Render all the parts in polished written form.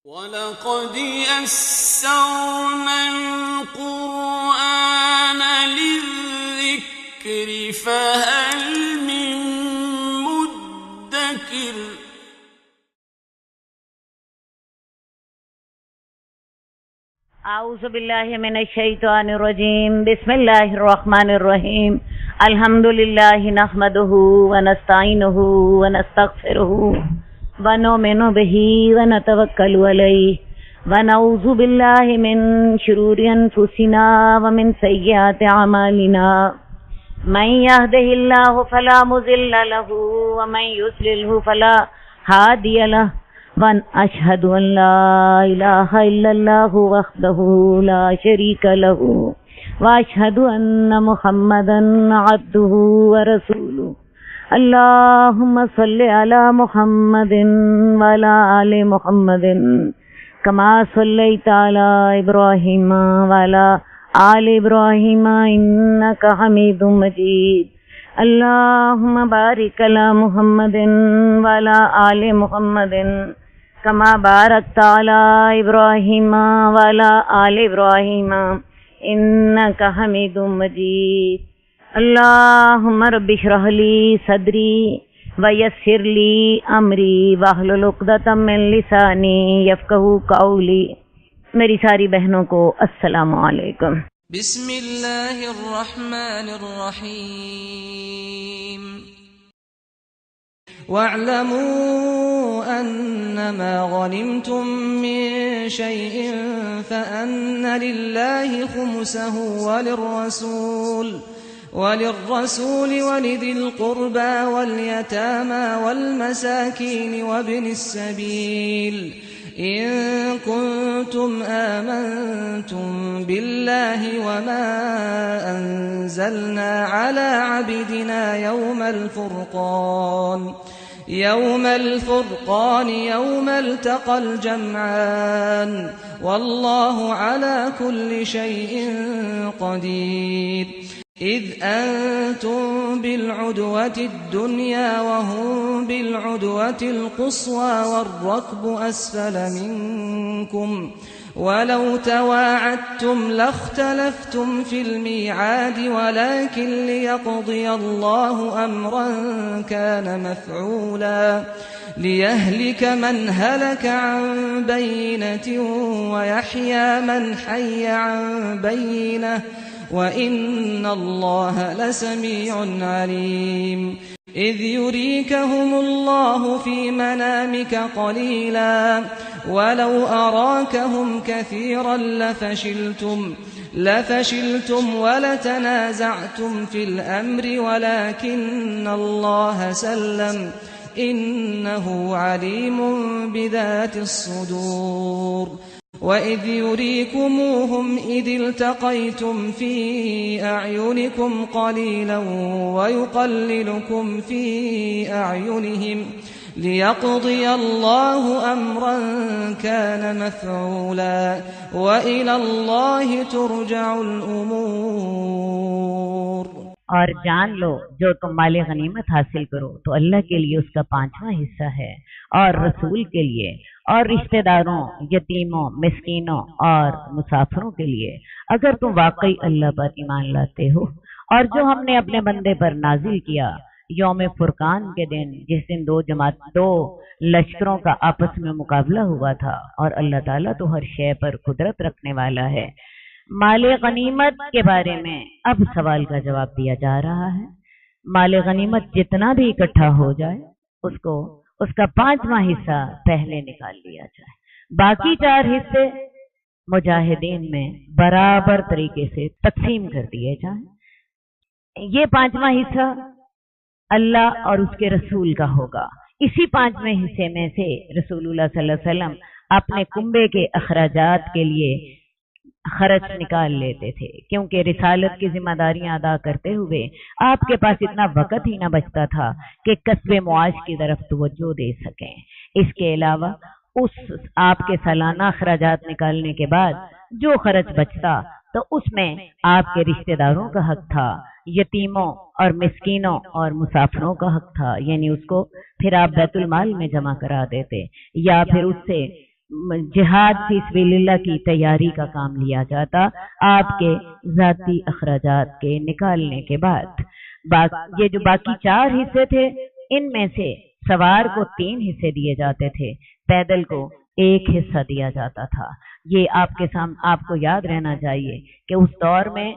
وَلَقَدْ يَسَّرْنَا الْقُرْآنَ لِلذِّكْرِ فَهَلْ مِن مُّدَّكِرٍ اعوذ باللہ من الشیطان الرجیم بسم اللہ الرحمن الرحیم الحمد للہ نحمدہ ونستعینہ ونستغفرہ ونؤمن بہ ونتوکل علیہ ونعوذ باللہ من شرور انفسنا ومن سیئات اعمالنا من یہدہ اللہ فلا مضل لہ ومن یضللہ فلا ہادی لہ وَأَشْهَدُ أَن لَّا إِلَٰهَ إِلَّا اللَّهُ وَحْدَهُ لَا شَرِيكَ لَهُ وَأَشْهَدُ أَنَّ مُحَمَّدًا عَبْدُهُ وَرَسُولُهُ اللهم صل على محمد وعلى آل محمد كما صليت على إبراهيم وعلى آل إبراهيم إنك حميد مجيد اللهم بارك على محمد وعلى آل محمد كما باركت على إبراهيم وعلى آل إبراهيم إنك حميد مجيد اللهم رب اشرح لي صدري ويسر لي أمري واحلل عقدة من لساني يفقهوا قولي. میری ساری بہنوں کو السلام علیکم. بسم اللہ الرحمن الرحیم. وَاعْلَمُوا أَنَّمَا غَنِمْتُم مِّن شَيْءٍ فَأَنَّ لِلَّهِ خُمُسَهُ وَلِلرَّسُولِ وَلِذِي الْقُرْبَى وَالْيَتَامَى وَالْمَسَاكِينِ وَابْنِ السَّبِيلِ إِن كُنتُمْ آمَنتُم بِاللَّهِ وَمَا أَنزَلْنَا عَلَى عَبْدِنَا يَوْمَ الْفُرْقَانِ يَوْمَ الْتَقَى الْجَمْعَانِ وَاللَّهُ عَلَى كُلِّ شَيْءٍ قَدِيرٌ. إِذْ أَنتُم بِالْعُدْوَةِ الدُّنْيَا وَهُم بِالْعُدْوَةِ الْقُصْوَى وَالرَّكْبُ أَسْفَلَ مِنكُمْ وَلَوْ تَوَاعَدتُّمْ لَاخْتَلَفْتُمْ فِي الْمِيعَادِ وَلَكِنْ لِيَقْضِيَ اللَّهُ أَمْرًا كَانَ مَفْعُولًا لِيَهْلِكَ مَنْ هَلَكَ عَن بَيِّنَةٍ وَيَحْيَى مَنْ حَيَّ عَن بَيِّنَةٍ وَإِنَّ اللَّهَ لَسَمِيعٌ عَلِيمٌ. إِذْ يُرِيكَهُمُ اللَّهُ فِي مَنَامِكَ قَلِيلًا وَلَوْ أَرَاكَهُمْ كَثِيرًا لَفَشِلْتُمْ وَلَتَنَازَعْتُمْ فِي الْأَمْرِ وَلَكِنَّ اللَّهَ سَلَّمَ إِنَّهُ عَلِيمٌ بِذَاتِ الصُّدُورِ. وَإِذْ يُرِيكُمُوهُمْ إِذِ الْتَقَيْتُمْ فِي أَعْيُنِكُمْ قَلِيلًا وَيُقَلِّلُكُمْ فِي أَعْيُنِهِمْ لِيَقْضِيَ اللَّهُ أَمْرًا كَانَ مَفْعُولًا وَإِلَى اللَّهِ تُرْجَعُ الْأُمُورُ. اور جان لو جو تم مال غنیمت حاصل کرو تو اللہ کے لیے اس کا 5واں حصہ ہے اور رسول کے لیے اور رشتہ داروں، یتیموں، مسکینوں اور مسافروں کے لیے اگر تم واقعی اللہ پر ایمان لاتے ہو. اور جو ہم نے اپنے بندے پر نازل کیا یوم فرقان کے دن، جس دن دو لشکروں کا آپس میں مقابلہ ہوا تھا، اور اللہ تعالیٰ تو ہر شے پر قدرت رکھنے والا ہے. مال غنیمت کے بارے میں اب سوال کا جواب دیا جا رہا ہے. مال غنیمت جتنا بھی اکٹھا ہو جائے اس کا 5واں حصہ پہلے نکال لیا جائے. باقی 4 حصے مجاہدین میں برابر طریقے سے تقسیم کر دیے جائیں. یہ 5واں حصہ اللہ اور اس کے رسول کا ہوگا. اسی 5ویں حصے میں سے رسول اللہ صلی اللہ علیہ وسلم اپنے کنبے کے اخراجات کے لیے خرچ نکال لیتے تھے، کیونکہ رسالت کی ذمہ داریاں ادا کرتے ہوئے آپ کے پاس اتنا وقت ہی نہ بچتا تھا کہ کسب معاش کی طرف توجہ دے سکیں. اس کے علاوہ آپ کے سالانہ اخراجات نکالنے کے بعد جو خرچ بچتا تو اس میں آپ کے رشتہ داروں کا حق تھا، یتیموں اور مسکینوں اور مسافروں کا حق تھا، یعنی اس کو پھر آپ بیت المال میں جمع کرا دیتے یا پھر اس سے جہاد فی سبیل اللہ کی تیاری کا کام لیا جاتا آپ کے ذاتی اخراجات کے نکالنے کے بعد۔ یہ جو باقی 4 حصے تھے ان میں سے سوار کو 3 حصے دیے جاتے تھے، پیدل کو 1 حصہ دیا جاتا تھا۔ یہ آپ کو یاد رہنا چاہیے کہ اس دور میں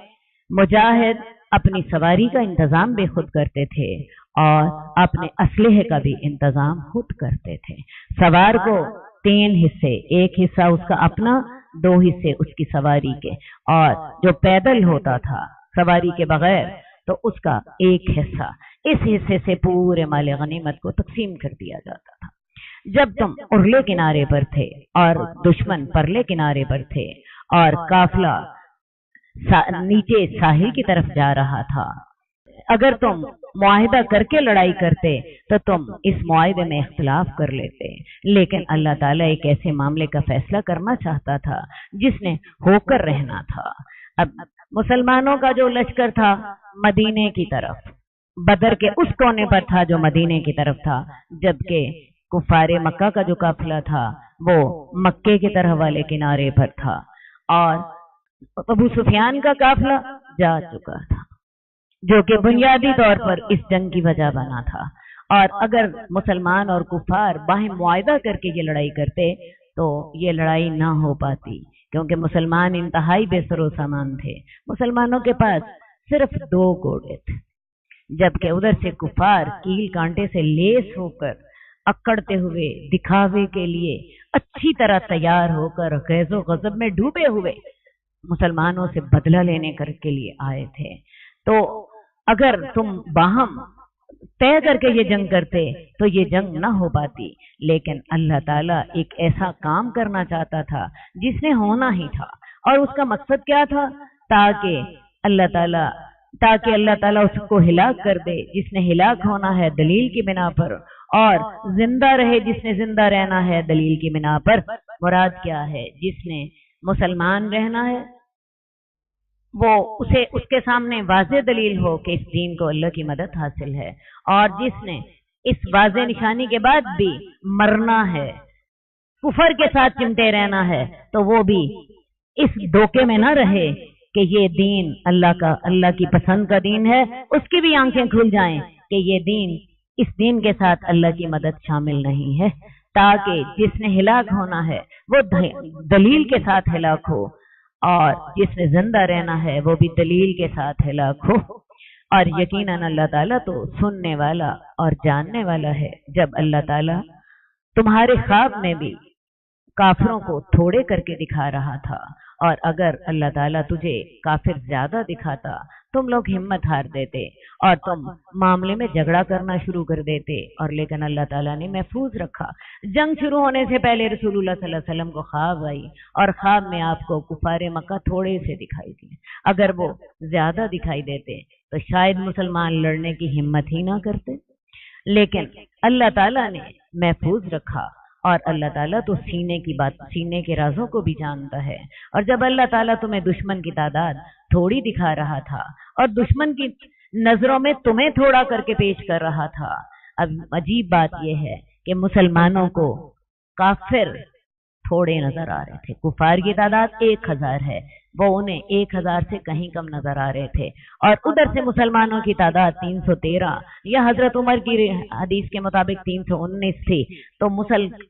مجاہد اپنی سواری کا انتظام بھی خود کرتے تھے اور اپنے اسلحے کا بھی انتظام خود کرتے تھے۔ سوار کو 3 حصے، 1 حصہ اس کا اپنا، 2 حصے اس کی سواری کے، اور جو پیدل ہوتا تھا سواری کے بغیر تو اس کا 1 حصہ۔ اس حصے سے پورے مال غنیمت کو تقسیم کر دیا جاتا تھا۔ جب تم ارلے کنارے پر تھے اور دشمن پرلے کنارے پر تھے اور قافلہ نیچے ساحل کی طرف جا رہا تھا، اگر تم معاہدہ کر کے لڑائی کرتے تو تم اس معاہدے میں اختلاف کر لیتے، لیکن اللہ تعالیٰ ایک ایسے معاملے کا فیصلہ کرنا چاہتا تھا جس نے ہو کر رہنا تھا۔ اب مسلمانوں کا جو لشکر تھا مدینے کی طرف، بدر کے اس کونے پر تھا جو مدینے کی طرف تھا، جبکہ کفار مکہ کا جو قافلہ تھا وہ مکے کی طرف والے کنارے پر تھا، اور ابو سفیان کا قافلہ جا چکا تھا، جو کہ بنیادی طور پر اس جنگ کی وجہ بنا تھا۔ اور اگر مسلمان اور کفار باہم معاہدہ کر کے یہ لڑائی کرتے تو یہ لڑائی نہ ہو پاتی، کیونکہ مسلمان انتہائی بے سر و سامان تھے۔ مسلمانوں کے پاس صرف 2 گھوڑے تھے، جبکہ ادھر سے کفار کیل کانٹے سے لیس ہو کر اکڑتے ہوئے دکھاوے کے لیے اچھی طرح تیار ہو کر غیظ و غضب میں ڈوبے ہوئے مسلمانوں سے بدلہ لینے کے لیے آئے تھے۔ تو اگر تم باہم طے کر کے یہ جنگ کرتے تو یہ جنگ نہ ہو پاتی، لیکن اللہ تعالیٰ ایک ایسا کام کرنا چاہتا تھا جس نے ہونا ہی تھا، اور اس کا مقصد کیا تھا؟ تاکہ اللہ تعالیٰ اس کو ہلاک کر دے جس نے ہلاک ہونا ہے دلیل کی بنا پر، اور زندہ رہے جس نے زندہ رہنا ہے دلیل کی بنا پر۔ مراد کیا ہے؟ جس نے مسلمان رہنا ہے وہ اس کے سامنے واضح دلیل ہو کہ اس دین کو اللہ کی مدد حاصل ہے، اور جس نے اس واضح نشانی کے بعد بھی مرنا ہے، کفر کے ساتھ چمٹے رہنا ہے، تو وہ بھی اس دھوکے میں نہ رہے کہ یہ دین اللہ کی پسند کا دین ہے، اس کی بھی آنکھیں کھل جائیں کہ یہ دین، اس دین کے ساتھ اللہ کی مدد شامل نہیں ہے، تاکہ جس نے ہلاک ہونا ہے وہ دلیل کے ساتھ ہلاک ہو، اور جس نے زندہ رہنا ہے وہ بھی دلیل کے ساتھ ہلاک ہو۔ اور یقیناً اللہ تعالیٰ تو سننے والا اور جاننے والا ہے۔ جب اللہ تعالیٰ تمہارے خواب میں بھی کافروں کو تھوڑے کر کے دکھا رہا تھا، اور اگر اللہ تعالیٰ تجھے کافر زیادہ دکھاتا تم لوگ ہمت ہار دیتے اور تم معاملے میں جھگڑا کرنا شروع کر دیتے، اور لیکن اللہ تعالیٰ نے محفوظ رکھا۔ جنگ شروع ہونے سے پہلے رسول اللہ صلی اللہ علیہ وسلم کو خواب آئی، اور خواب میں آپ کو کفار مکہ تھوڑے سے دکھائی دیے۔ اگر وہ زیادہ دکھائی دیتے تو شاید مسلمان لڑنے کی ہمت ہی نہ کرتے، لیکن اللہ تعالیٰ نے محفوظ رکھا، اور اللہ تعالیٰ تو سینے کے رازوں کو بھی جانتا ہے۔ اور جب اللہ تعالیٰ تمہیں دشمن کی تعداد تھوڑی دکھا رہا تھا اور دشمن کی نظروں میں تمہیں تھوڑا کر کے پیش کر رہا تھا، اب عجیب بات یہ ہے کہ مسلمانوں کو کافر تھوڑے نظر آ رہے تھے۔ کفار کی تعداد 1000 ہے، وہ انہیں 1000 سے کہیں کم نظر آ رہے تھے، اور ادھر سے مسلمانوں کی تعداد 313 یا حضرت عمر کی حدیث کے مطابق 319 تھی، تو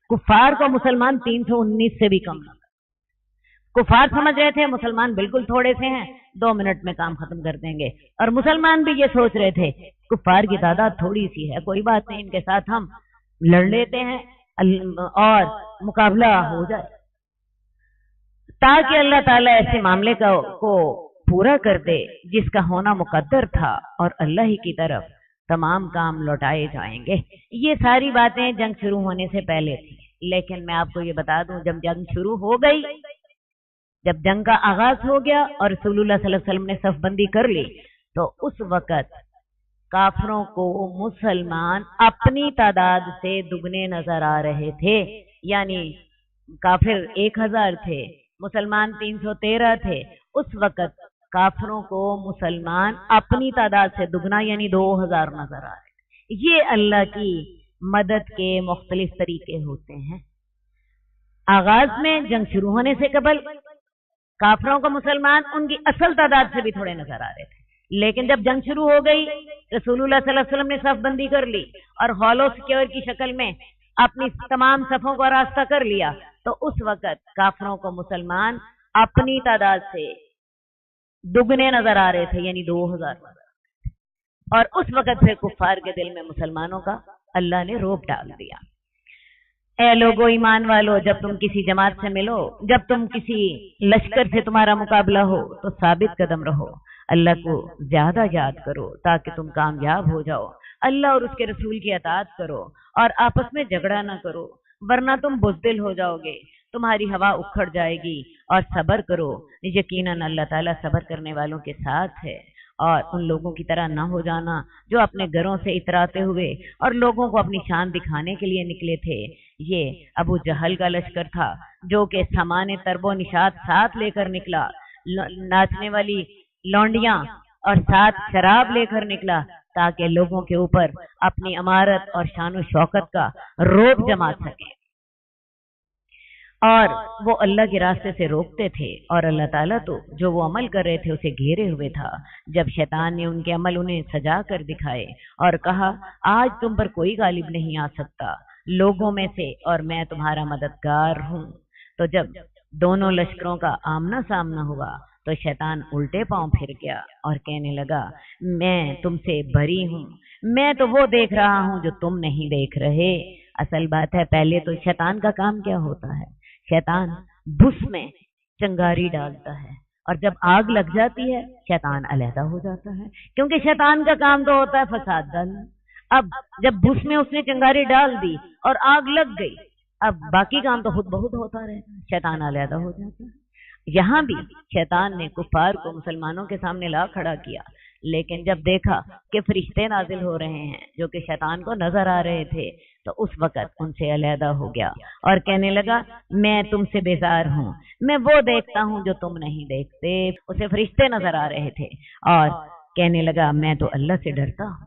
کفار کو مسلمان 319 سے بھی کم نظر۔ کفار سمجھ رہے تھے مسلمان بالکل تھوڑے سے ہیں، 2 منٹ میں کام ختم کر دیں گے، اور مسلمان بھی یہ سوچ رہے تھے کفار کی تعداد تھوڑی سی ہے، کوئی بات نہیں، ان کے ساتھ ہم لڑ لیتے ہیں اور مقابلہ ہو جائے، تاکہ اللہ تعالیٰ ایسے معاملے کو پورا کر دے جس کا ہونا مقدر تھا، اور اللہ ہی کی طرف تمام کام لوٹائے جائیں گے۔ یہ ساری باتیں جنگ شروع ہونے سے پہلے تھی، لیکن میں آپ کو یہ بتا دوں، جب جنگ شروع ہو گئی، جب جنگ کا آغاز ہو گیا اور رسول اللہ صلی اللہ علیہ وسلم نے صف بندی کر لی، تو اس وقت کافروں کو مسلمان اپنی تعداد سے دگنے نظر آ رہے تھے، یعنی کافر 1000 تھے، مسلمان 313 تھے، اس وقت کافروں کو مسلمان اپنی تعداد سے دگنا یعنی 2000 نظر آ رہے تھے۔ یہ اللہ کی مدد کے مختلف طریقے ہوتے ہیں۔ آغاز میں جنگ شروع ہونے سے قبل کافروں کو مسلمان ان کی اصل تعداد سے بھی تھوڑے نظر آ رہے تھے، لیکن جب جنگ شروع ہو گئی، رسول اللہ صلی اللہ علیہ وسلم نے صف بندی کر لی اور ہالو سکیور کی شکل میں اپنی تمام صفوں کو راستہ کر لیا، تو اس وقت کافروں کو مسلمان اپنی تعداد سے دگنے نظر آ رہے تھے، یعنی 2000 اور اس وقت سے کفار کے دل میں مسلمانوں کا اللہ نے روب ڈال دیا۔ اے لوگو ایمان والو، جب تم کسی جماعت سے ملو، جب تم کسی لشکر سے تمہارا مقابلہ ہو تو ثابت قدم رہو، اللہ کو زیادہ یاد کرو تاکہ تم کامیاب ہو جاؤ، اللہ اور اس کے رسول کی اطاعت کرو اور آپس میں جھگڑا نہ کرو، ورنہ تم بزدل ہو جاؤ گے، تمہاری ہوا اکھڑ جائے گی، اور صبر کرو، یقیناً اللہ تعالیٰ صبر کرنے والوں کے ساتھ ہے۔ اور ان لوگوں کی طرح نہ ہو جانا جو اپنے گھروں سے اتراتے ہوئے اور لوگوں کو اپنی شان دکھانے کے لیے نکلے تھے۔ یہ ابو جہل کا لشکر تھا جو کہ سامان ترب و نشاط ساتھ لے کر نکلا، ناچنے والی لونڈیاں اور ساتھ شراب لے کر نکلا تاکہ لوگوں کے اوپر اپنی امارت اور شان و شوکت کا روب جما سکے، اور وہ اللہ کے راستے سے روکتے تھے، اور اللہ تعالیٰ تو جو وہ عمل کر رہے تھے اسے گھیرے ہوئے تھا۔ جب شیطان نے ان کے عمل انہیں سجا کر دکھائے اور کہا آج تم پر کوئی غالب نہیں آ سکتا لوگوں میں سے، اور میں تمہارا مددگار ہوں، تو جب دونوں لشکروں کا آمنا سامنا ہوا تو شیطان الٹے پاؤں پھر گیا اور کہنے لگا میں تم سے بری ہوں، میں تو وہ دیکھ رہا ہوں جو تم نہیں دیکھ رہے۔ اصل بات ہے، پہلے تو شیطان کا کام کیا ہوتا ہے؟ شیطان بس میں چنگاری ڈالتا ہے، اور جب آگ لگ جاتی ہے شیطان علیحدہ ہو جاتا ہے، کیونکہ شیطان کا کام تو ہوتا ہے فساد ڈالنا۔ اب جب بس میں اس نے چنگاری ڈال دی اور آگ لگ گئی، اب باقی کام تو خود بخود ہوتا رہتا ہے، شیطان علیحدہ ہو جاتا ہے۔ یہاں بھی شیطان نے کفار کو مسلمانوں کے سامنے لا کھڑا کیا، لیکن جب دیکھا کہ فرشتے نازل ہو رہے ہیں جو کہ شیطان کو نظر آ رہے تھے، تو اس وقت ان سے علیحدہ ہو گیا اور کہنے لگا میں تم سے بیزار ہوں، میں وہ دیکھتا ہوں جو تم نہیں دیکھتے۔ اسے فرشتے نظر آ رہے تھے اور کہنے لگا میں تو اللہ سے ڈرتا ہوں۔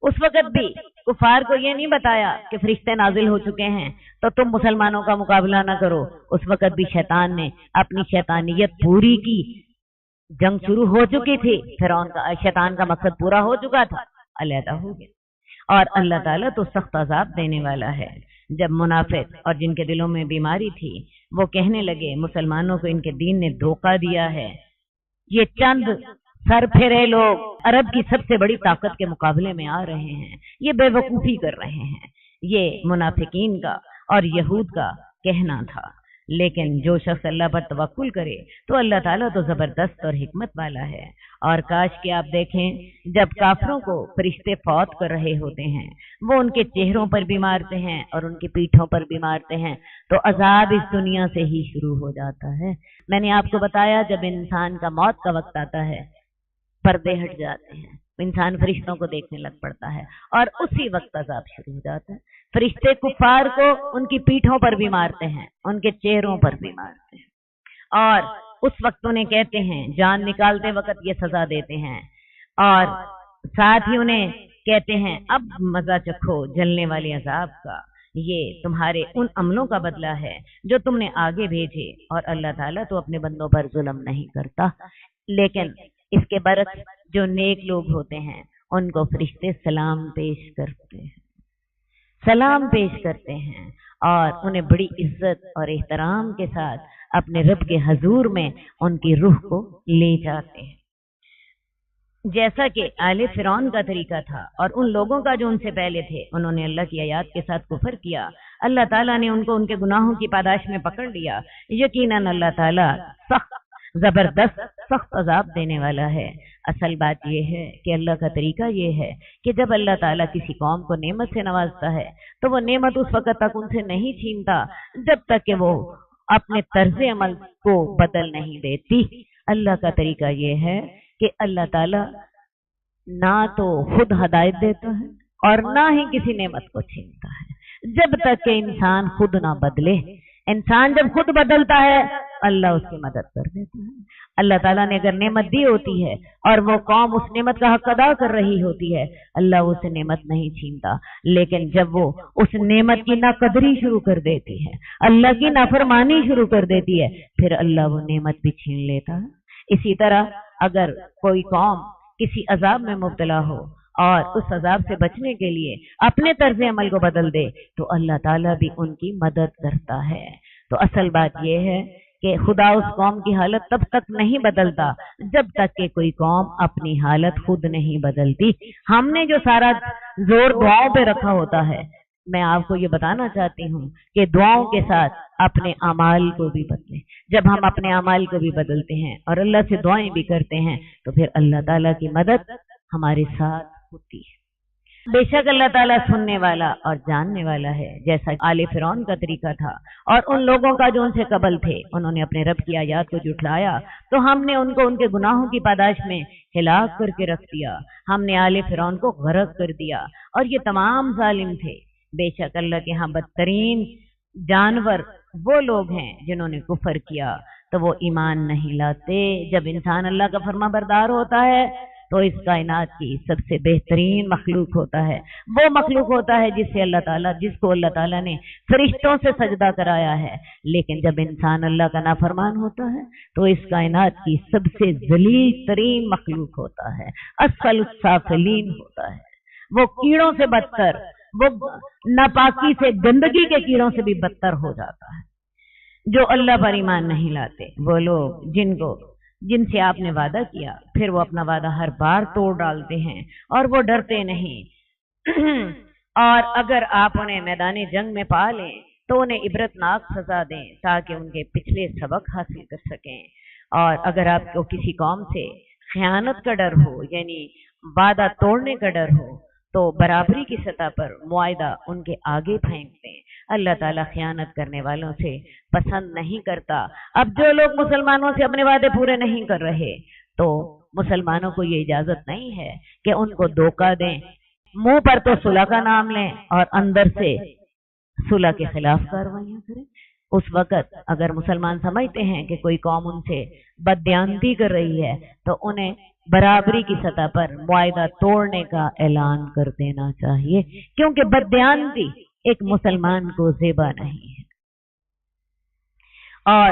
اس وقت بھی کفار کو یہ نہیں بتایا کہ فرشتے نازل ہو چکے ہیں تو تم مسلمانوں کا مقابلہ نہ کرو۔ اس وقت بھی شیطان نے اپنی شیطانیت پوری کی، جنگ شروع ہو چکی تھی، فرعون کا شیطان کا مقصد پورا ہو چکا تھا، علیحدہ ہو گیا۔ اور اللہ تعالیٰ تو سخت عذاب دینے والا ہے۔ جب منافق اور جن کے دلوں میں بیماری تھی وہ کہنے لگے مسلمانوں کو ان کے دین نے دھوکہ دیا ہے، یہ چند سر پھیرے لوگ عرب کی سب سے بڑی طاقت کے مقابلے میں آ رہے ہیں، یہ بے وقوفی کر رہے ہیں۔ یہ منافقین کا اور یہود کا کہنا تھا، لیکن جو شخص اللہ پر توکل کرے تو اللہ تعالیٰ تو زبردست اور حکمت والا ہے۔ اور کاش کہ آپ دیکھیں جب کافروں کو فرشتے فوت کر رہے ہوتے ہیں وہ ان کے چہروں پر بھی مارتے ہیں اور ان کی پیٹھوں پر بھی مارتے ہیں، تو عذاب اس دنیا سے ہی شروع ہو جاتا ہے۔ میں نے آپ کو بتایا جب انسان کا موت کا وقت آتا ہے پردے ہٹ جاتے ہیں، انسان فرشتوں کو دیکھنے لگ پڑتا ہے اور اسی وقت عذاب شروع ہو جاتا ہے۔ فرشتے کفار کو ان کی پیٹھوں پر بھی مارتے ہیں، ان کے چہروں پر بھی مارتے ہیں، اور اس وقت انہیں کہتے ہیں جان نکالتے وقت یہ سزا دیتے ہیں، اور ساتھ ہی انہیں کہتے ہیں اب مزہ چکھو جلنے والے عذاب کا، یہ تمہارے ان عملوں کا بدلہ ہے جو تم نے آگے بھیجے، اور اللہ تعالیٰ تو اپنے بندوں پر ظلم نہیں کرتا۔ لیکن اس کے برعکس جو نیک لوگ ہوتے ہیں ان کو فرشتے سلام پیش کرتے ہیں، سلام پیش کرتے ہیں اور انہیں بڑی عزت اور احترام کے ساتھ اپنے رب کے حضور میں ان کی روح کو لے جاتے ہیں، جیسا کہ آل فرعون کا طریقہ تھا اور ان لوگوں کا جو ان سے پہلے تھے۔ انہوں نے اللہ کی آیات کے ساتھ کفر کیا، اللہ تعالیٰ نے ان کو ان کے گناہوں کی پاداش میں پکڑ لیا۔ یقیناً اللہ تعالیٰ سخت زبردست سخت عذاب دینے والا ہے۔ اصل بات یہ ہے کہ اللہ کا طریقہ یہ ہے کہ جب اللہ تعالیٰ کسی قوم کو نعمت سے نوازتا ہے تو وہ نعمت اس وقت تک ان سے نہیں چھینتا جب تک کہ وہ اپنے طرز عمل کو بدل نہیں دیتی۔ اللہ کا طریقہ یہ ہے کہ اللہ تعالیٰ نہ تو خود ہدایت دیتا ہے اور نہ ہی کسی نعمت کو چھینتا ہے جب تک کہ انسان خود نہ بدلے۔ انسان جب خود بدلتا ہے اللہ اس کی مدد کر دیتا ہے، اللہ تعالیٰ نے اگر نعمت دی ہوتی ہے اور وہ قوم اس نعمت کا حق ادا کر رہی ہوتی ہے، اللہ اسے نعمت نہیں چھینتا، لیکن جب وہ اس نعمت کی ناقدری شروع کر دیتی ہے، اللہ کی نافرمانی شروع کر دیتی ہے، پھر اللہ وہ نعمت بھی چھین لیتا ہے۔ اسی طرح اگر کوئی قوم کسی عذاب میں مبتلا ہو اور اس عذاب سے بچنے کے لیے اپنے طرز عمل کو بدل دے تو اللہ تعالیٰ بھی ان کی مدد کرتا ہے۔ تو اصل بات یہ ہے کہ خدا اس قوم کی حالت تب تک نہیں بدلتا جب تک کہ کوئی قوم اپنی حالت خود نہیں بدلتی۔ ہم نے جو سارا زور دعاؤں پہ رکھا ہوتا ہے، میں آپ کو یہ بتانا چاہتی ہوں کہ دعاؤں کے ساتھ اپنے اعمال کو بھی بدلیں۔ جب ہم اپنے اعمال کو بھی بدلتے ہیں اور اللہ سے دعائیں بھی کرتے ہیں تو پھر اللہ تعالیٰ کی مدد ہمارے ساتھ ہوتی ہے۔ بے شک اللہ تعالیٰ سننے والا اور جاننے والا ہے، جیسا آل فرعون کا طریقہ تھا اور ان لوگوں کا جو ان سے قبل تھے، انہوں نے اپنے رب کی آیات کو جھٹلایا تو ہم نے ان کو ان کے گناہوں کی پاداش میں ہلاک کر کے رکھ دیا۔ ہم نے آل فرعون کو غرق کر دیا اور یہ تمام ظالم تھے۔ بے شک اللہ کے ہاں بدترین جانور وہ لوگ ہیں جنہوں نے کفر کیا، تو وہ ایمان نہیں لاتے۔ جب انسان اللہ کا فرما بردار ہوتا ہے تو اس کائنات کی سب سے بہترین مخلوق ہوتا ہے، وہ مخلوق ہوتا ہے جس کو اللہ تعالیٰ نے فرشتوں سے سجدہ کرایا ہے۔ لیکن جب انسان اللہ کا نافرمان ہوتا ہے تو اس کائنات کی سب سے ذلیل ترین مخلوق ہوتا ہے، اسفل السافلین ہوتا ہے۔ وہ کیڑوں سے بدتر، وہ ناپاکی سے، گندگی کے کیڑوں سے بھی بدتر ہو جاتا ہے۔ جو اللہ پر ایمان نہیں لاتے، وہ لوگ جن سے آپ نے وعدہ کیا، پھر وہ اپنا وعدہ ہر بار توڑ ڈالتے ہیں اور وہ ڈرتے نہیں۔ اور اگر آپ انہیں میدان جنگ میں پا لیں تو انہیں عبرتناک سزا دیں تاکہ ان کے پچھلے سبق حاصل کر سکیں۔ اور اگر آپ کو کسی قوم سے خیانت کا ڈر ہو، یعنی وعدہ توڑنے کا ڈر ہو، تو برابری کی سطح پر معاہدہ ان کے آگے پھینک دیں۔ اللہ تعالیٰ خیانت کرنے والوں سے پسند نہیں کرتا۔ اب جو لوگ مسلمانوں سے اپنے وعدے پورے نہیں کر رہے تو مسلمانوں کو یہ اجازت نہیں ہے کہ ان کو دھوکہ دیں۔ منہ پر تو صلح کا نام لیں اور اندر سے صلح کے خلاف کاروائیاں کریں۔ اس وقت اگر مسلمان سمجھتے ہیں کہ کوئی قوم ان سے بددیانتی کر رہی ہے تو انہیں برابری کی سطح پر معاہدہ توڑنے کا اعلان کر دینا چاہیے، کیونکہ بددیانتی ایک مسلمان کو زیبا نہیں ہے۔ اور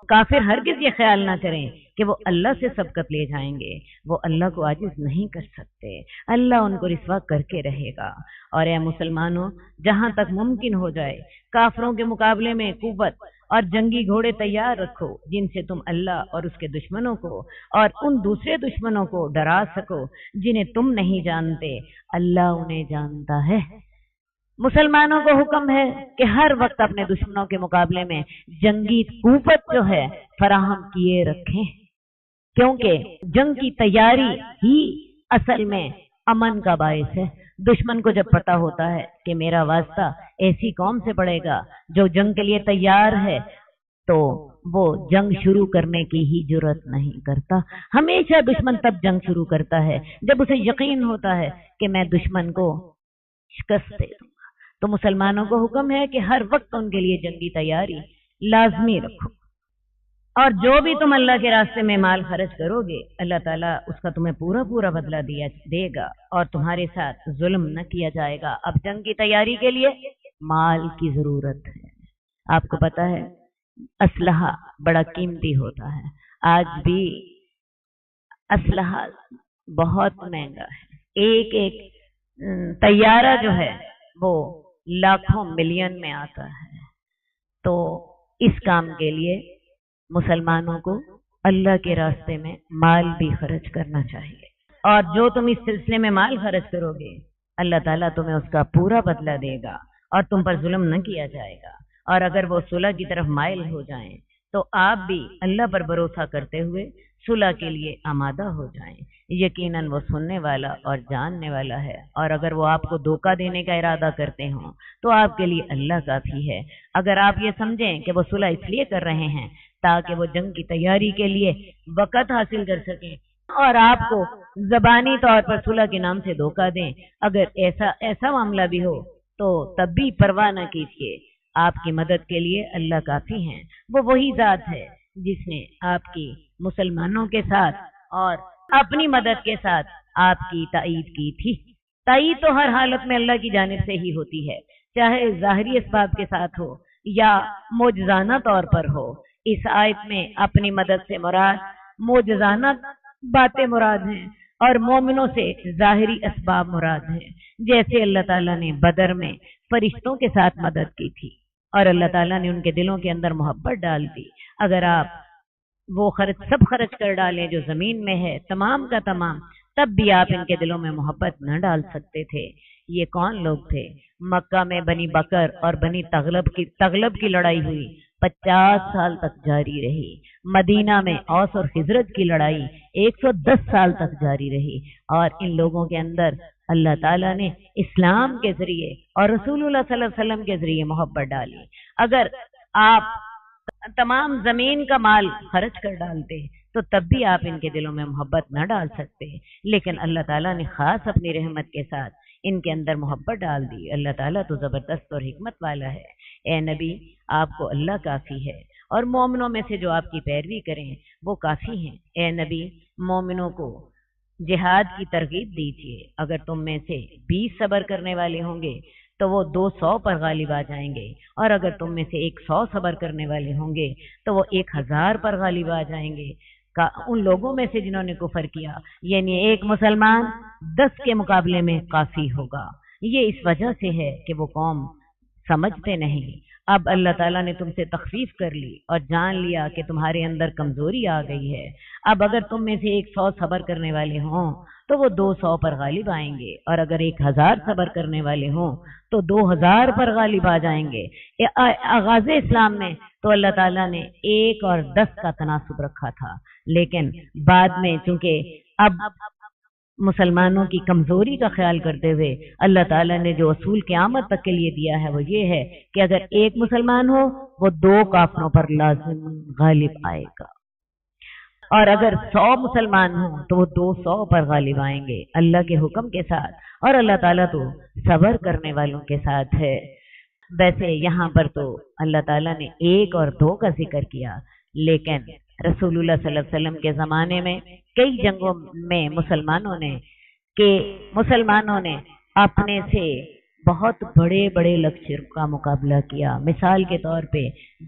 کافر ہرگز یہ خیال نہ کریں کہ وہ اللہ سے سبقت لے جائیں گے، وہ اللہ کو عاجز نہیں کر سکتے، اللہ ان کو رسوا کر کے رہے گا۔ اور اے مسلمانوں، جہاں تک ممکن ہو جائے کافروں کے مقابلے میں قوت اور جنگی گھوڑے تیار رکھو، جن سے تم اللہ اور اس کے دشمنوں کو اور ان دوسرے دشمنوں کو ڈرا سکو جنہیں تم نہیں جانتے، اللہ انہیں جانتا ہے۔ مسلمانوں کو حکم ہے کہ ہر وقت اپنے دشمنوں کے مقابلے میں جنگی قوت جو ہے فراہم کیے رکھیں، کیونکہ جنگ کی تیاری ہی اصل میں امن کا باعث ہے۔ دشمن کو جب پتا ہوتا ہے کہ میرا واسطہ ایسی قوم سے پڑے گا جو جنگ کے لیے تیار ہے، تو وہ جنگ شروع کرنے کی ہی جرات نہیں کرتا۔ ہمیشہ دشمن تب جنگ شروع کرتا ہے جب اسے یقین ہوتا ہے کہ میں دشمن کو شکست دے دوں گا۔ تو مسلمانوں کو حکم ہے کہ ہر وقت ان کے لیے جنگی تیاری لازمی رکھو، اور جو بھی تم اللہ کے راستے میں مال خرچ کرو گے، اللہ تعالیٰ اس کا تمہیں پورا پورا بدلہ دے گا اور تمہارے ساتھ ظلم نہ کیا جائے گا۔ اب جنگ کی تیاری کے لیے مال کی ضرورت ہے۔ آپ کو پتا ہے اسلحہ بڑا قیمتی ہوتا ہے، آج بھی اسلحہ بہت مہنگا ہے۔ ایک طیارہ جو ہے وہ لاکھوں ملین میں آتا ہے۔ تو اس کام کے لیے مسلمانوں کو اللہ کے راستے میں مال بھی خرچ کرنا چاہیے، اور جو تم اس سلسلے میں مال خرچ کرو گے اللہ تعالیٰ تمہیں اس کا پورا بدلہ دے گا اور تم پر ظلم نہ کیا جائے گا۔ اور اگر وہ صلح کی طرف مائل ہو جائیں تو آپ بھی اللہ پر بھروسہ کرتے ہوئے صلح کے لیے آمادہ ہو جائیں، یقیناً وہ سننے والا اور جاننے والا ہے۔ اور اگر وہ آپ کو دھوکہ دینے کا ارادہ کرتے ہوں تو آپ کے لیے اللہ کافی ہے۔ اگر آپ یہ سمجھیں کہ وہ صلح اس لیے کر رہے ہیں تاکہ وہ جنگ کی تیاری کے لیے وقت حاصل کر سکیں اور آپ کو زبانی طور پر صلح کے نام سے دھوکہ دیں، اگر ایسا معاملہ بھی ہو تو تب بھی پرواہ نہ کیجیے، آپ کی مدد کے لیے اللہ کافی ہیں۔ وہ وہی ذات ہے جس نے آپ کی مسلمانوں کے ساتھ اور اپنی مدد کے ساتھ آپ کی تائید کی تھی۔ تائید تو ہر حالت میں اللہ کی جانب سے ہی ہوتی ہے، چاہے ظاہری اسباب کے ساتھ ہو یا معجزانہ طور پر ہو۔ اس آیت میں اپنی مدد سے مراد معجزانہ باتیں مراد ہیں اور مومنوں سے ظاہری اسباب مراد ہیں، جیسے اللہ تعالیٰ نے بدر میں فرشتوں کے ساتھ مدد کی تھی اور اللہ تعالیٰ نے ان کے دلوں کے اندر محبت ڈال دی۔ اگر آپ وہ سب خرچ کر ڈالیں جو زمین میں ہے تمام کا تمام، تب بھی آپ ان کے دلوں میں محبت نہ ڈال سکتے تھے۔ یہ کون لوگ تھے؟ مکہ میں بنی بکر اور بنی تغلب کی لڑائی ہوئی، 50 سال تک جاری رہی۔ مدینہ میں اوس اور خزرج کی لڑائی 110 سال تک جاری رہی، اور ان لوگوں کے اندر اللہ تعالیٰ نے اسلام کے ذریعے اور رسول اللہ صلی اللہ علیہ وسلم کے ذریعے محبت ڈالی۔ اگر آپ تمام زمین کا مال خرچ کر ڈالتے تو تب بھی آپ ان کے دلوں میں محبت نہ ڈال سکتے، لیکن اللہ تعالیٰ نے خاص اپنی رحمت کے ساتھ ان کے اندر محبت ڈال دی۔ اللہ تعالیٰ تو زبردست اور حکمت والا ہے۔ اے نبی، آپ کو اللہ کافی ہے، اور مومنوں میں سے جو آپ کی پیروی کریں وہ کافی ہیں۔ اے نبی، مومنوں کو جہاد کی ترغیب دیجیے۔ اگر تم میں سے 20 صبر کرنے والے ہوں گے تو وہ 200 پر غالب آ جائیں گے، اور اگر تم میں سے 100 صبر کرنے والے ہوں گے تو وہ 1000 پر غالب آ جائیں گے۔ ان لوگوں میں سے جنہوں نے کفر کیا، یعنی ایک مسلمان 10 کے مقابلے میں کافی ہوگا۔ یہ اس وجہ سے ہے کہ وہ قوم سمجھتے نہیں۔ اب اللہ تعالیٰ نے تم سے تخفیف کر لی اور جان لیا کہ تمہارے اندر کمزوری آ گئی ہے۔ اب اگر تم میں سے 100 صبر کرنے والے ہوں تو وہ 200 پر غالب آئیں گے، اور اگر 1000 صبر کرنے والے ہوں تو 2000 پر غالب آ جائیں گے۔ آغاز اسلام میں تو اللہ تعالیٰ نے 1 اور 10 کا تناسب رکھا تھا، لیکن بعد میں چونکہ اب مسلمانوں کی کمزوری کا خیال کرتے ہوئے اللہ تعالیٰ نے جو اصول قیامت تک کے لیے دیا ہے وہ یہ ہے کہ اگر ایک مسلمان ہو وہ 2 کافروں پر لازم غالب آئے گا، اور اگر 100 مسلمان ہوں تو وہ 200 پر غالب آئیں گے اللہ کے حکم کے ساتھ، اور اللہ تعالیٰ تو صبر کرنے والوں کے ساتھ ہے۔ ویسے یہاں پر تو اللہ تعالیٰ نے 1 اور 2 کا ذکر کیا، لیکن رسول اللہ صلی اللہ علیہ وسلم کے زمانے میں کئی جنگوں میں مسلمانوں نے اپنے سے بہت بڑے بڑے لشکر کا مقابلہ کیا۔ مثال کے طور پہ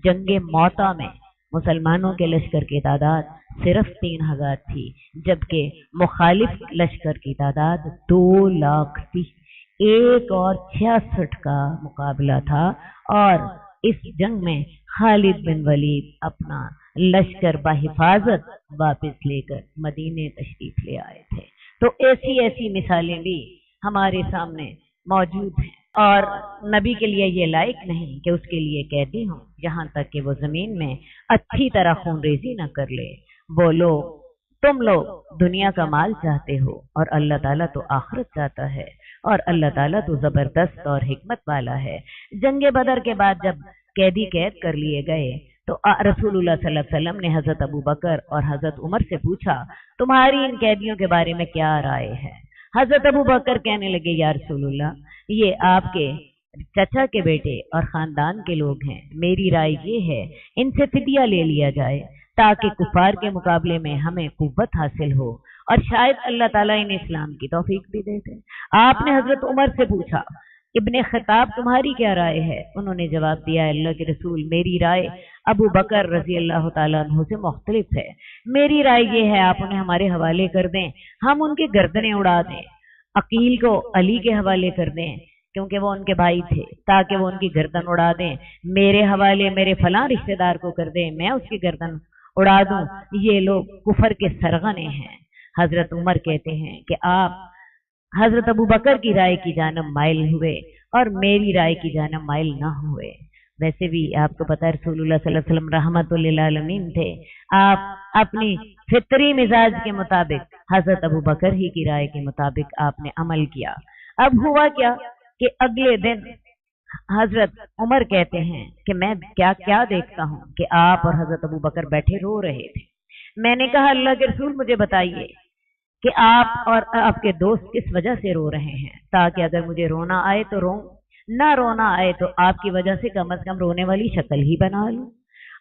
جنگ موتا میں مسلمانوں کے لشکر کی تعداد صرف 3000 تھی، جبکہ مخالف لشکر کی تعداد 2 لاکھ تھی۔ 1 اور 66 کا مقابلہ تھا، اور اس جنگ میں خالد بن ولید اپنا لشکر بحفاظت واپس لے کر مدینے تشریف لے آئے تھے۔ تو ایسی مثالیں بھی ہمارے سامنے موجود ہیں، اور نبی کے لیے یہ لائق نہیں کہ اس کے لیے قیدی ہوں جہاں تک کہ وہ زمین میں اچھی طرح خون ریزی نہ کر لے۔ تم لوگ دنیا کا مال چاہتے ہو، اور اللہ تعالیٰ تو آخرت چاہتا ہے، اور اللہ تعالیٰ تو زبردست اور حکمت والا ہے۔ جنگ بدر کے بعد جب قیدی قید کر لیے گئے تو رسول اللہ صلی اللہ علیہ وسلم نے حضرت ابو بکر اور حضرت عمر سے پوچھا، تمہاری ان قیدیوں کے بارے میں کیا رائے ہے؟ حضرت ابو بکر کہنے لگے، یا رسول اللہ، یہ آپ کے چچا کے بیٹے اور خاندان کے لوگ ہیں، میری رائے یہ ہے ان سے فدیہ لے لیا جائے تاکہ کفار کے مقابلے میں ہمیں قوت حاصل ہو، اور شاید اللہ تعالیٰ انہیں اسلام کی توفیق بھی دے دے۔ آپ نے حضرت عمر سے پوچھا، ابن خطاب تمہاری کیا رائے ہے؟ انہوں نے جواب دیا، اللہ کے رسول، میری رائے ابو بکر رضی اللہ تعالیٰ عنہ سے مختلف ہے۔ میری رائے یہ ہے آپ انہیں ہمارے حوالے کر دیں، ہم ان کی گردنیں اڑا دیں۔ عقیل کو علی کے حوالے کر دیں کیونکہ وہ ان کے بھائی تھے، تاکہ وہ ان کی گردن اڑا دیں۔ میرے حوالے میرے فلاں رشتہ دار کو کر دیں، میں اس کی گردن اڑا دوں۔ یہ لوگ کفر کے سرغنے ہیں۔ حضرت عمر کہتے ہیں کہ آپ حضرت ابو بکر کی رائے کی جانب مائل ہوئے اور میری رائے کی جانب مائل نہ ہوئے۔ ویسے بھی آپ کو پتہ ہے رسول اللہ صلی اللہ علیہ وسلم رحمت للعالمین تھے، آپ اپنی فطری مزاج کے مطابق حضرت ابو بکر ہی کی رائے کے مطابق آپ نے عمل کیا۔ اب ہوا کیا کہ اگلے دن حضرت عمر کہتے ہیں کہ میں کیا دیکھتا ہوں کہ آپ اور حضرت ابو بکر بیٹھے رو رہے تھے۔ میں نے کہا، اللہ کے رسول، مجھے بتائیے کہ آپ اور آپ کے دوست کس وجہ سے رو رہے ہیں، تاکہ اگر مجھے رونا آئے تو رو، نہ رونا آئے تو آپ کی وجہ سے کم از کم رونے والی شکل ہی بنا لوں۔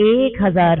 1000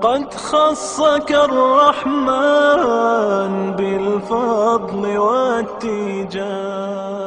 قد خصك الرحمن بالفضل والتيجان